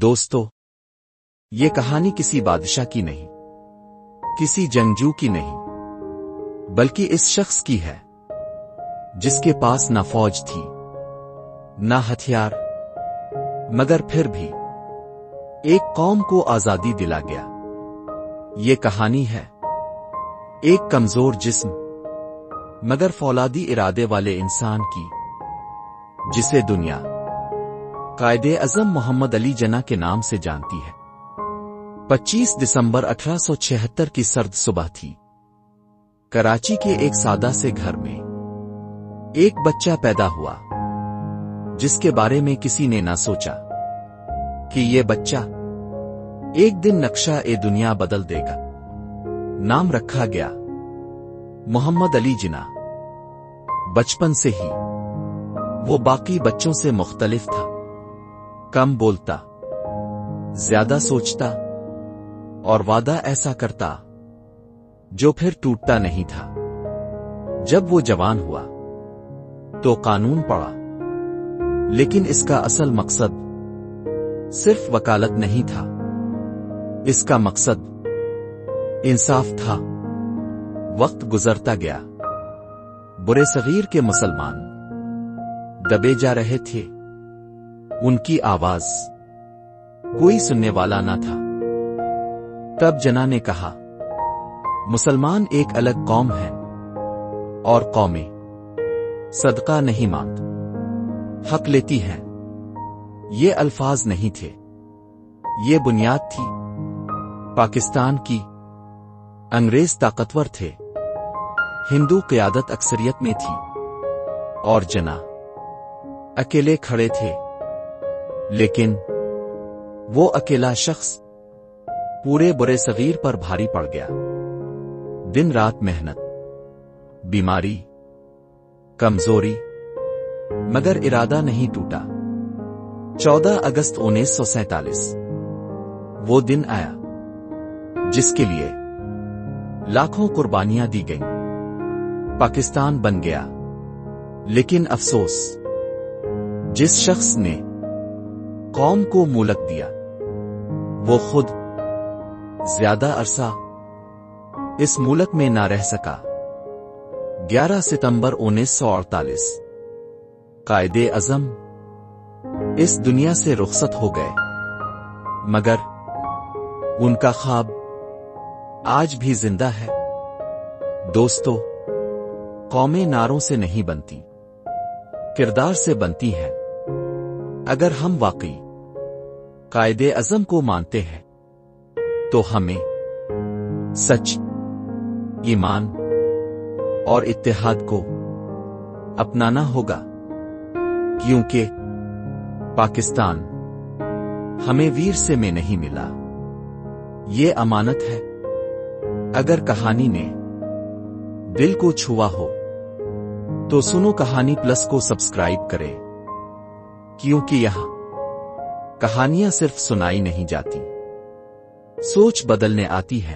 دوستو، یہ کہانی کسی بادشاہ کی نہیں، کسی جنگجو کی نہیں، بلکہ اس شخص کی ہے جس کے پاس نہ فوج تھی نہ ہتھیار، مگر پھر بھی ایک قوم کو آزادی دلا گیا۔ یہ کہانی ہے ایک کمزور جسم مگر فولادی ارادے والے انسان کی، جسے دنیا قائد اعظم محمد علی جناح کے نام سے جانتی ہے۔ 25 دسمبر 1876 کی سرد صبح تھی۔ کراچی کے ایک سادہ سے گھر میں ایک بچہ پیدا ہوا جس کے بارے میں کسی نے نہ سوچا کہ یہ بچہ ایک دن نقشہ دنیا بدل دے گا۔ نام رکھا گیا محمد علی جناح۔ بچپن سے ہی وہ باقی بچوں سے مختلف تھا، کم بولتا، زیادہ سوچتا اور وعدہ ایسا کرتا جو پھر ٹوٹتا نہیں تھا۔ جب وہ جوان ہوا تو قانون پڑھا، لیکن اس کا اصل مقصد صرف وکالت نہیں تھا، اس کا مقصد انصاف تھا۔ وقت گزرتا گیا، برے صغیر کے مسلمان دبے جا رہے تھے، ان کی آواز کوئی سننے والا نہ تھا۔ تب جناح نے کہا، مسلمان ایک الگ قوم ہے اور قومیں صدقہ نہیں مانگتی، حق لیتی ہیں۔ یہ الفاظ نہیں تھے، یہ بنیاد تھی۔ پاکستان کی انگریز طاقتور تھے، ہندو قیادت اکثریت میں تھی اور جناح اکیلے کھڑے تھے، لیکن وہ اکیلا شخص پورے برے صغیر پر بھاری پڑ گیا۔ دن رات محنت، بیماری، کمزوری، مگر ارادہ نہیں ٹوٹا۔ 14 اگست 1947 وہ دن آیا جس کے لیے لاکھوں قربانیاں دی گئیں۔ پاکستان بن گیا، لیکن افسوس، جس شخص نے قوم کو مہلت دیا وہ خود زیادہ عرصہ اس ملک میں نہ رہ سکا۔ 11 ستمبر 1948 قائد اعظم اس دنیا سے رخصت ہو گئے، مگر ان کا خواب آج بھی زندہ ہے۔ دوستو، قومیں نعروں سے نہیں بنتی، کردار سے بنتی ہیں۔ اگر ہم واقعی قائد اعظم کو مانتے ہیں تو ہمیں سچ، ایمان اور اتحاد کو اپنانا ہوگا، کیونکہ پاکستان ہمیں ویر سے میں نہیں ملا، یہ امانت ہے۔ اگر کہانی نے دل کو چھوا ہو تو سنو کہانی پلس کو سبسکرائب کرے، کیونکہ یہاں کہانیاں صرف سنائی نہیں جاتی، سوچ بدلنے آتی ہے۔